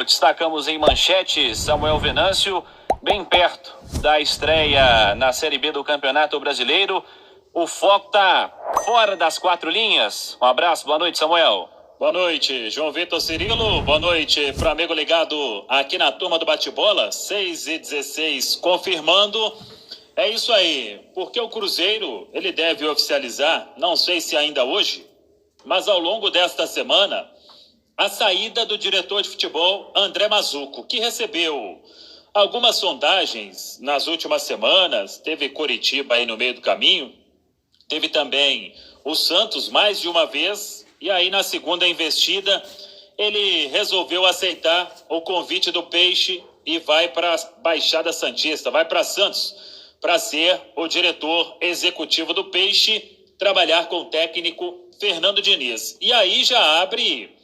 Destacamos em manchete Samuel Venâncio, bem perto da estreia na Série B do Campeonato Brasileiro. O foco tá fora das quatro linhas. Um abraço, boa noite, Samuel. Boa noite, João Vitor Cirilo. Boa noite, Flamengo ligado aqui na turma do bate-bola, 6h16, confirmando. É isso aí, porque o Cruzeiro, ele deve oficializar, não sei se ainda hoje, mas ao longo desta semana, a saída do diretor de futebol André Mazzuco, que recebeu algumas sondagens nas últimas semanas. Teve Coritiba aí no meio do caminho, teve também o Santos mais de uma vez, e aí na segunda investida ele resolveu aceitar o convite do Peixe e vai para a Baixada Santista, vai para Santos, para ser o diretor executivo do Peixe, trabalhar com o técnico Fernando Diniz. E aí já abre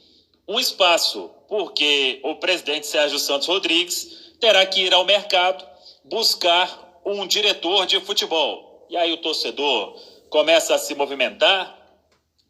um espaço, porque o presidente Sérgio Santos Rodrigues terá que ir ao mercado buscar um diretor de futebol. E aí o torcedor começa a se movimentar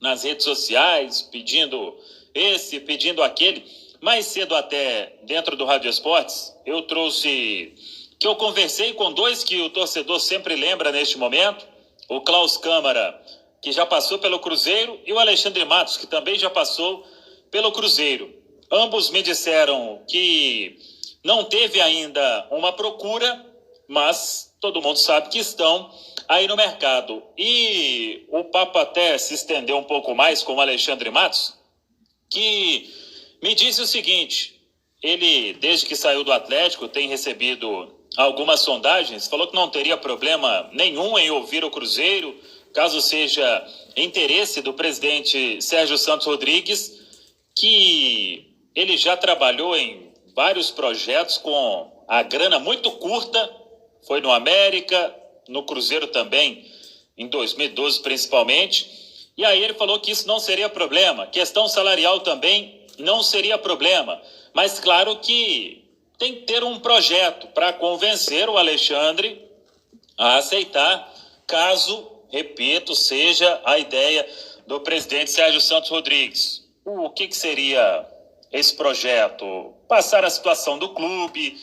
nas redes sociais, pedindo esse, pedindo aquele. Mais cedo até, dentro do Rádio Esportes, eu trouxe que eu conversei com dois que o torcedor sempre lembra neste momento, o Klaus Câmara, que já passou pelo Cruzeiro, e o Alexandre Matos, que também já passou pelo Cruzeiro. Ambos me disseram que não teve ainda uma procura, mas todo mundo sabe que estão aí no mercado. E o papo até se estendeu um pouco mais com o Alexandre Matos, que me disse o seguinte: ele, desde que saiu do Atlético, tem recebido algumas sondagens, falou que não teria problema nenhum em ouvir o Cruzeiro, caso seja interesse do presidente Sérgio Santos Rodrigues, que ele já trabalhou em vários projetos com a grana muito curta, foi no América, no Cruzeiro também, em 2012 principalmente, e aí ele falou que isso não seria problema, questão salarial também não seria problema, mas claro que tem que ter um projeto para convencer o Alexandre a aceitar, caso, repito, seja a ideia do presidente Sérgio Santos Rodrigues. O que seria esse projeto? Passar a situação do clube,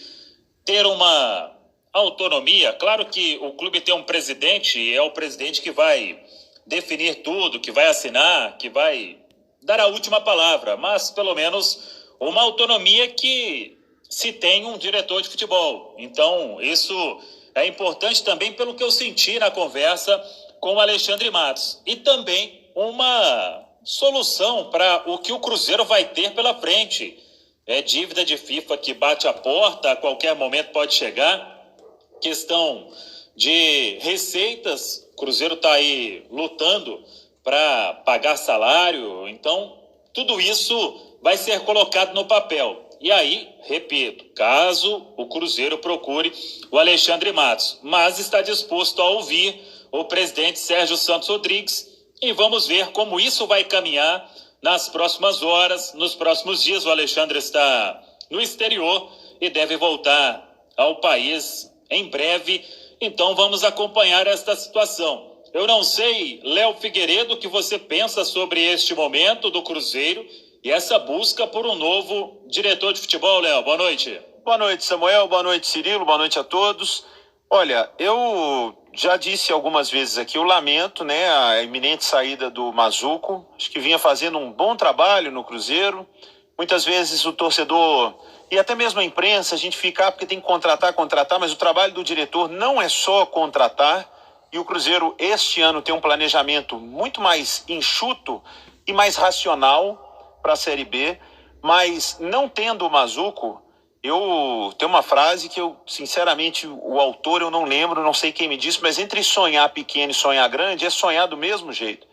ter uma autonomia. Claro que o clube tem um presidente, e é o presidente que vai definir tudo, que vai assinar, que vai dar a última palavra, mas pelo menos uma autonomia que se tem um diretor de futebol. Então, isso é importante também pelo que eu senti na conversa com o Alexandre Matos. E também uma solução para o que o Cruzeiro vai ter pela frente. É dívida de FIFA que bate a porta, a qualquer momento pode chegar. Questão de receitas, o Cruzeiro está aí lutando para pagar salário. Então, tudo isso vai ser colocado no papel. E aí, repito, caso o Cruzeiro procure o Alexandre Matos, mas está disposto a ouvir o presidente Sérgio Santos Rodrigues, e vamos ver como isso vai caminhar nas próximas horas, nos próximos dias. O Alexandre está no exterior e deve voltar ao país em breve, então vamos acompanhar esta situação. Eu não sei, Léo Figueiredo, o que você pensa sobre este momento do Cruzeiro e essa busca por um novo diretor de futebol. Léo, boa noite. Boa noite, Samuel, boa noite, Cirilo, boa noite a todos. Olha, eu já disse algumas vezes aqui, eu lamento, né, a iminente saída do Mazzuco. Acho que vinha fazendo um bom trabalho no Cruzeiro. Muitas vezes o torcedor e até mesmo a imprensa, a gente fica, porque tem que contratar, mas o trabalho do diretor não é só contratar. E o Cruzeiro este ano tem um planejamento muito mais enxuto e mais racional para a Série B, mas não tendo o Mazzuco, eu tenho uma frase que eu, sinceramente, o autor eu não lembro, não sei quem me disse, mas entre sonhar pequeno e sonhar grande é sonhar do mesmo jeito.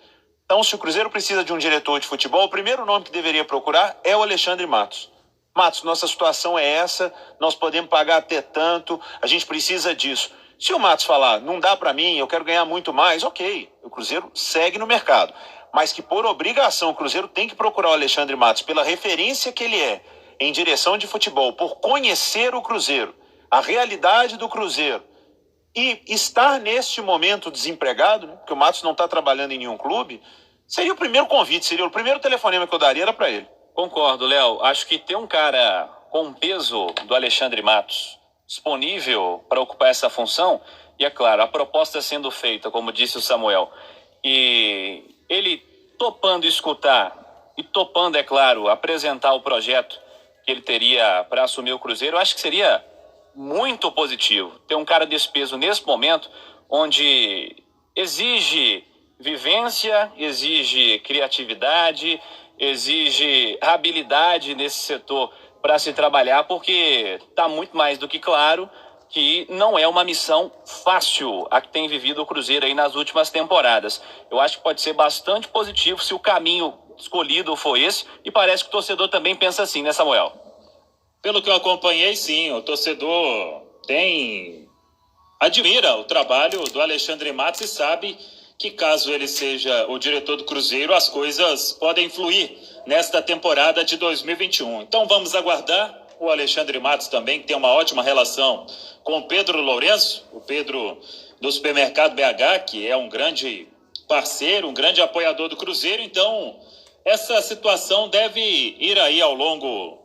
Então, se o Cruzeiro precisa de um diretor de futebol, o primeiro nome que deveria procurar é o Alexandre Matos. Matos, nossa situação é essa, nós podemos pagar até tanto, a gente precisa disso. Se o Matos falar, não dá para mim, eu quero ganhar muito mais, ok, o Cruzeiro segue no mercado. Mas que por obrigação o Cruzeiro tem que procurar o Alexandre Matos pela referência que ele é em direção de futebol, por conhecer o Cruzeiro, a realidade do Cruzeiro, e estar neste momento desempregado, né, porque o Matos não está trabalhando em nenhum clube, seria o primeiro telefonema que eu daria era para ele. Concordo, Léo. Acho que ter um cara com o peso do Alexandre Matos disponível para ocupar essa função, e é claro, a proposta sendo feita, como disse o Samuel, e ele topando escutar e topando, é claro, apresentar o projeto que ele teria para assumir o Cruzeiro, eu acho que seria muito positivo ter um cara desse peso nesse momento, onde exige vivência, exige criatividade, exige habilidade nesse setor para se trabalhar, porque está muito mais do que claro que não é uma missão fácil a que tem vivido o Cruzeiro aí nas últimas temporadas. Eu acho que pode ser bastante positivo se o caminho escolhido for esse, e parece que o torcedor também pensa assim, né, Samuel? Pelo que eu acompanhei, sim, o torcedor admira o trabalho do Alexandre Matos e sabe que caso ele seja o diretor do Cruzeiro, as coisas podem fluir nesta temporada de 2021. Então vamos aguardar. O Alexandre Matos também, que tem uma ótima relação com o Pedro Lourenço, o Pedro do Supermercado BH, que é um grande parceiro, um grande apoiador do Cruzeiro. Então essa situação deve ir aí ao longo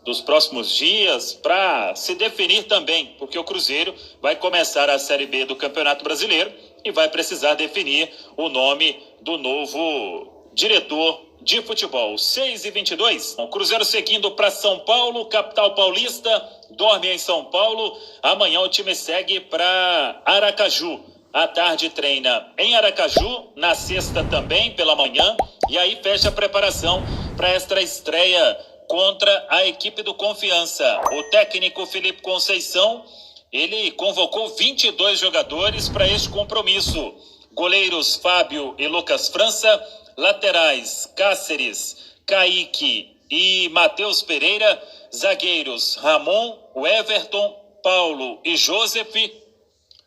dos próximos dias para se definir também, porque o Cruzeiro vai começar a Série B do Campeonato Brasileiro e vai precisar definir o nome do novo diretor de futebol. 6h22, o Cruzeiro seguindo para São Paulo, capital paulista, dorme em São Paulo. Amanhã o time segue para Aracaju. À tarde treina em Aracaju, na sexta também pela manhã, e aí fecha a preparação para esta estreia contra a equipe do Confiança. O técnico Felipe Conceição, ele convocou 22 jogadores para este compromisso. Goleiros Fábio e Lucas França, laterais Cáceres, Kaique e Matheus Pereira, zagueiros Ramon, Everton, Paulo e Joseph,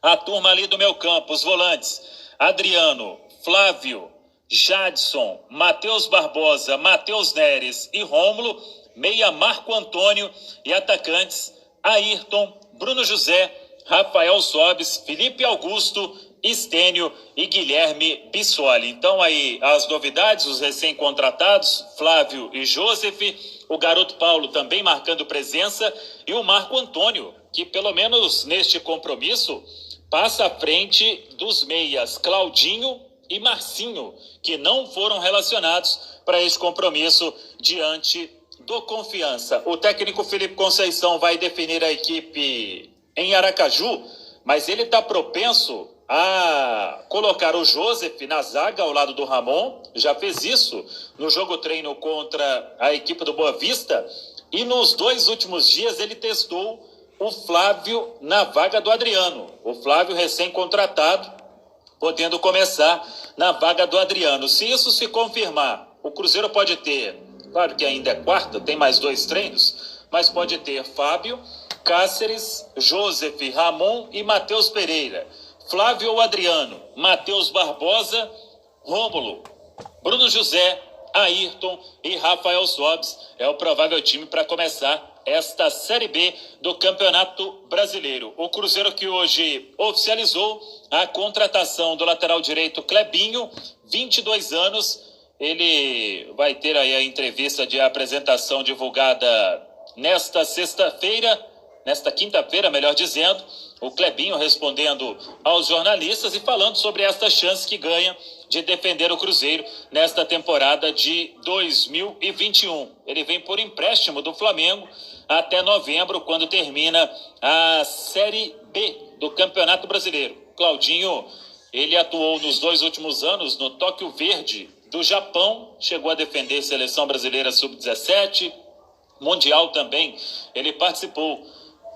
a turma ali do meio campo, os volantes Adriano, Flávio, Jadson, Matheus Barbosa, Matheus Neres e Rômulo, meia Marco Antônio e atacantes Ayrton, Bruno José, Rafael Sobes, Felipe Augusto, Estênio e Guilherme Bissoli. Então aí as novidades, os recém-contratados, Flávio e Joseph, o garoto Paulo também marcando presença e o Marco Antônio, que pelo menos neste compromisso passa à frente dos meias Claudinho e Marcinho, que não foram relacionados para esse compromisso diante do Confiança. O técnico Felipe Conceição vai definir a equipe em Aracaju, mas ele está propenso a colocar o Joseph na zaga ao lado do Ramon. Já fez isso no jogo treino contra a equipe do Boa Vista, e nos 2 últimos dias ele testou o Flávio na vaga do Adriano. O Flávio recém-contratado, podendo começar na vaga do Adriano. Se isso se confirmar, o Cruzeiro pode ter, claro que ainda é quarta, tem mais 2 treinos, mas pode ter Fábio, Cáceres, Joseph, Ramon e Matheus Pereira, Flávio ou Adriano, Matheus Barbosa, Rômulo, Bruno José, Ayrton e Rafael Sobes. É o provável time para começar esta Série B do Campeonato Brasileiro. O Cruzeiro que hoje oficializou a contratação do lateral direito Clebinho, 22 anos. Ele vai ter aí a entrevista de apresentação divulgada nesta quinta-feira, melhor dizendo. O Clebinho respondendo aos jornalistas e falando sobre esta chance que ganha de defender o Cruzeiro nesta temporada de 2021. Ele vem por empréstimo do Flamengo até novembro, quando termina a Série B do Campeonato Brasileiro. Claudinho, ele atuou nos 2 últimos anos no Tóquio Verde do Japão, chegou a defender a Seleção Brasileira Sub-17, Mundial também. Ele participou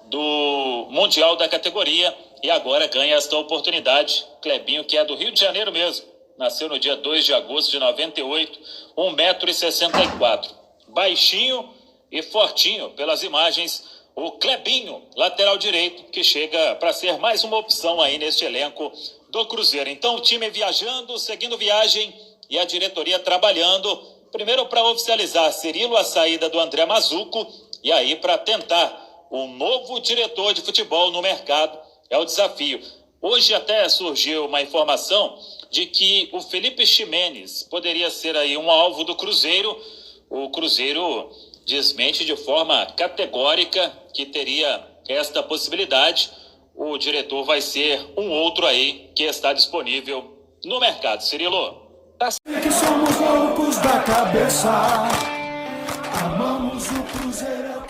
do Mundial da categoria e agora ganha esta oportunidade. Clebinho, que é do Rio de Janeiro mesmo, nasceu no dia 2 de agosto de 98, 1,64 m. Baixinho e fortinho pelas imagens, o Clebinho, lateral direito, que chega para ser mais uma opção aí neste elenco do Cruzeiro. Então o time viajando, seguindo viagem, e a diretoria trabalhando, primeiro para oficializar, Cirilo, a saída do André Mazuco, e aí para tentar um novo diretor de futebol no mercado. É o desafio. Hoje até surgiu uma informação de que o Felipe Ximenes poderia ser aí um alvo do Cruzeiro. O Cruzeiro desmente de forma categórica que teria esta possibilidade. O diretor vai ser um outro aí que está disponível no mercado. Cirilo. Que somos loucos da cabeça, amamos o Cruzeiro.